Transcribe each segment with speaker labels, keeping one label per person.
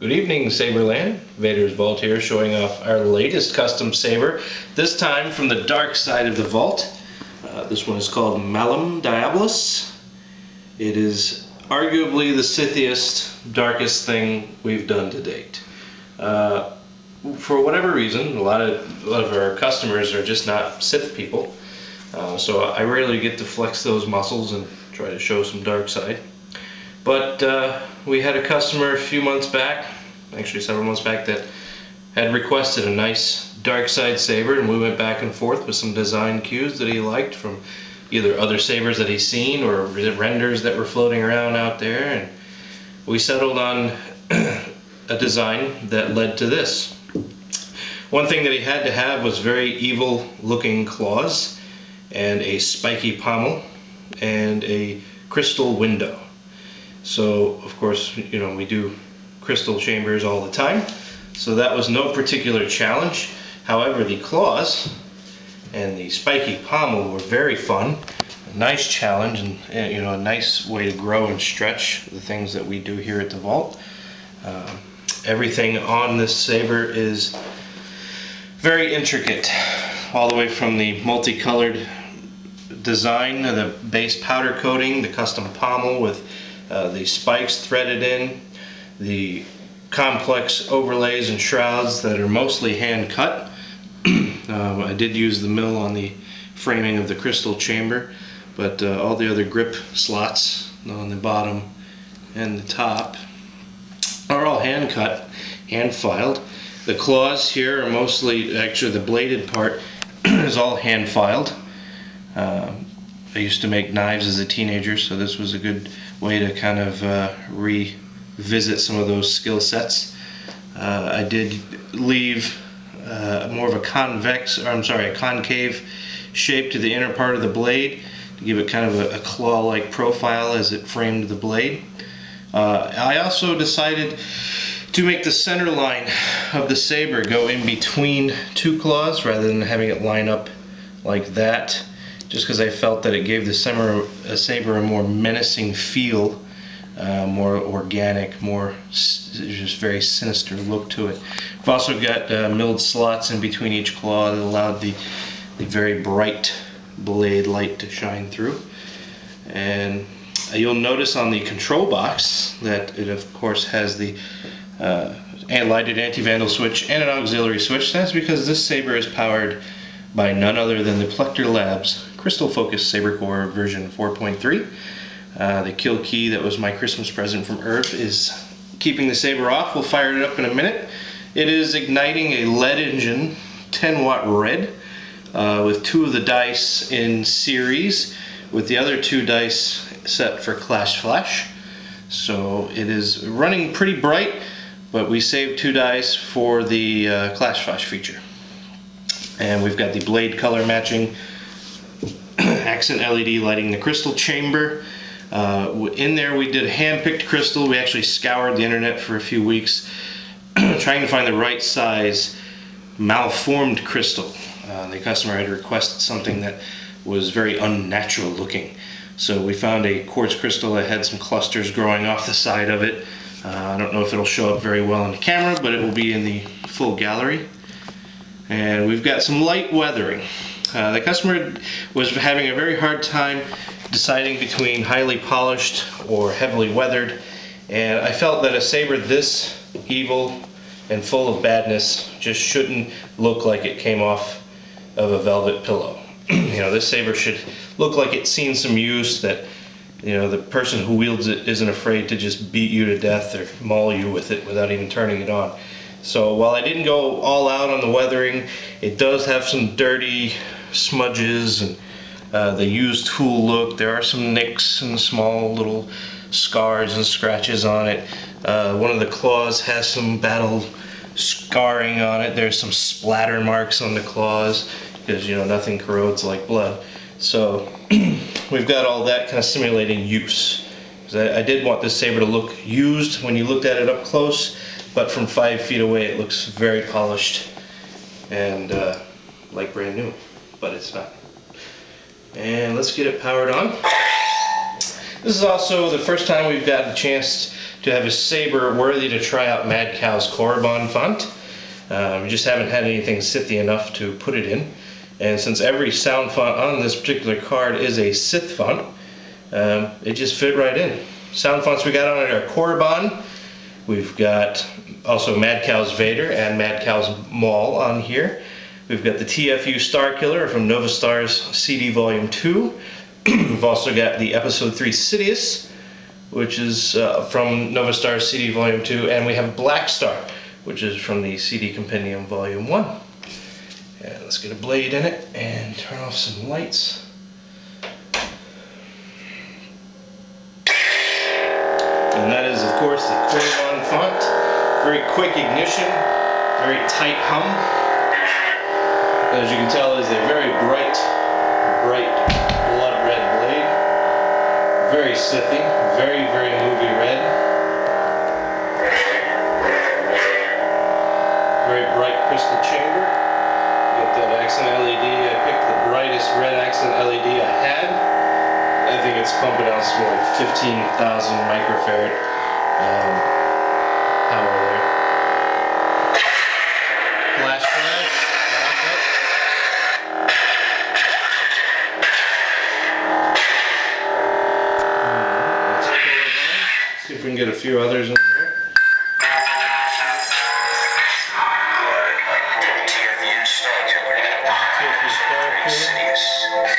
Speaker 1: Good evening, Saberland. Vader's Vault here, showing off our latest custom saber. This time from the dark side of the vault. This one is called Malum Diabolus. It is arguably the Sithiest, darkest thing we've done to date. For whatever reason, a lot of our customers are just not Sith people. So I rarely get to flex those muscles and try to show some dark side. But we had a customer a few months back, actually several months back, that had requested a nice Darkside Saber, and we went back and forth with some design cues that he liked from either other sabers that he's seen or renders that were floating around out there, and we settled on a design that led to this. One thing that he had to have was very evil looking claws and a spiky pommel and a crystal window. So of course, you know, we do crystal chambers all the time, so that was no particular challenge. However, the claws and the spiky pommel were very fun, a nice challenge, and you know, a nice way to grow and stretch the things that we do here at the vault. Everything on this saber is very intricate, all the way from the multicolored design, the base powder coating, the custom pommel with the spikes threaded in, the complex overlays and shrouds that are mostly hand cut. I did use the mill on the framing of the crystal chamber, but all the other grip slots on the bottom and the top are all hand cut, hand filed. The claws here are mostly, actually the bladed part is all hand filed. I used to make knives as a teenager, so this was a good way to kind of revisit some of those skill sets. I did leave more of a concave shape to the inner part of the blade to give it kind of a claw-like profile as it framed the blade. I also decided to make the center line of the saber go in between two claws rather than having it line up like that, just because I felt that it gave the saber a more menacing feel, more organic, more just very sinister look to it. I've also got milled slots in between each claw that allowed the very bright blade light to shine through. And you'll notice on the control box that it of course has the lighted anti-vandal switch and an auxiliary switch. That's because this saber is powered by none other than the Plecter Labs Crystal Focus Saber Core version 4.3. The kill key that was my Christmas present from Earth is keeping the saber off. We'll fire it up in a minute. It is igniting a LedEngin 10-watt red with 2 of the dice in series, with the other 2 dice set for Clash Flash. So it is running pretty bright, but we saved 2 dice for the Clash Flash feature. And we've got the blade color matching accent LED lighting the crystal chamber. In there we did a hand-picked crystal. We actually scoured the internet for a few weeks trying to find the right size malformed crystal. The customer had requested something that was very unnatural looking. So we found a quartz crystal that had some clusters growing off the side of it. I don't know if it'll show up very well on the camera, but it will be in the full gallery. And we've got some light weathering. The customer was having a very hard time deciding between highly polished or heavily weathered, and I felt that a saber this evil and full of badness just shouldn't look like it came off of a velvet pillow. You know, this saber should look like it's seen some use, that, you know, the person who wields it isn't afraid to just beat you to death or maul you with it without even turning it on. So while I didn't go all out on the weathering, it does have some dirty smudges and the used tool look. There are some nicks and small little scars and scratches on it. One of the claws has some battle scarring on it. There's some splatter marks on the claws because, you know, nothing corrodes like blood. So we've got all that kind of simulating use. I did want this saber to look used when you looked at it up close, but from 5 feet away it looks very polished and like brand new, but it's not. And let's get it powered on. This is also the first time we've got a chance to have a saber worthy to try out Madcow's Korriban font. We just haven't had anything Sithy enough to put it in. And since every sound font on this particular card is a Sith font, it just fit right in. Sound fonts we got on it are Korriban. We've got also Madcow's Vader and Madcow's Maul on here. We've got the TFU Starkiller from Novastar's CD Volume 2. We've also got the Episode 3 Sidious, which is from Novastar's CD Volume 2, and we have Blackstar, which is from the CD Compendium Volume 1. And let's get a blade in it and turn off some lights. And that is, of course, the Korriban font. Very quick ignition, very tight hum. As you can tell, it is a very bright blood red blade. Very Sithy, very movie red. Very bright crystal chamber. Got that accent LED. I picked the brightest red accent LED I had. I think it's pumping out some like 15,000 microfarad power there. Flash flash. See if we can get a few others in here.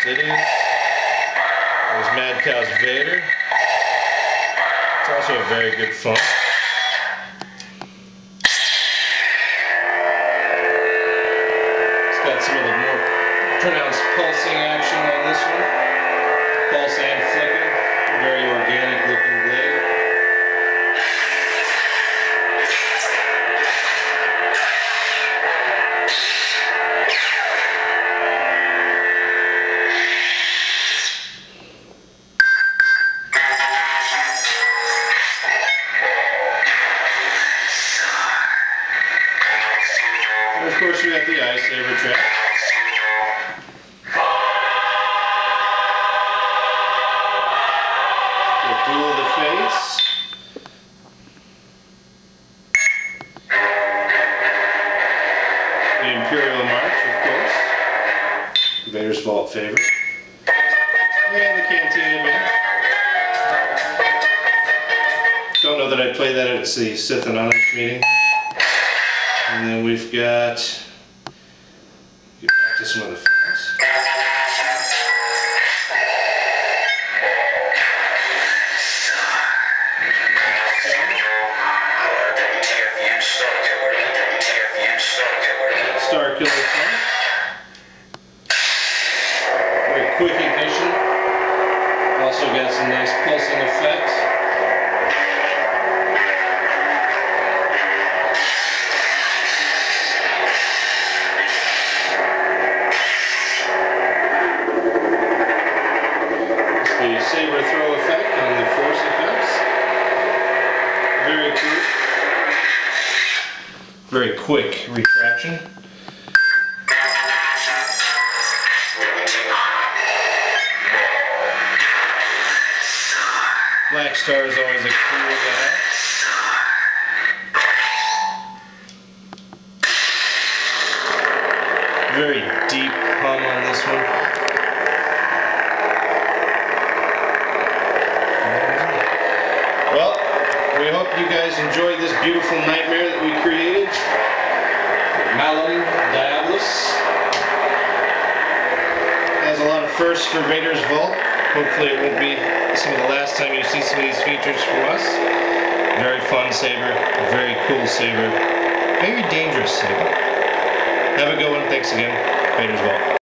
Speaker 1: Sidious. There's Madcow's Vader. It's also a very good font. It's got some of the more pronounced pulsing action on this one. Pulse and flicker. Very organic looking blade. And of course we got the saber trap. Duel of the Fates. The Imperial March, of course. Vader's Vault favorite. And the Cantina Band. Don't know that I'd play that at the Sith Anonymous meeting. And then we've got, get back to some of the fonts. Starkiller font. Very quick ignition. Also got some nice pulsing effects. The saber throw effect on the force effects. Very cool. Very quick retraction. Blackstar is always a cool guy. Very deep hum on this one. Well, we hope you guys enjoyed this beautiful nightmare that we created. Malum Diabolus. Has a lot of firsts for Vader's Vault. Hopefully it won't be some of the last time you see some of these features from us. Very fun saber, very cool saber, very dangerous saber. Have a good one. Thanks again. Vader's Vault.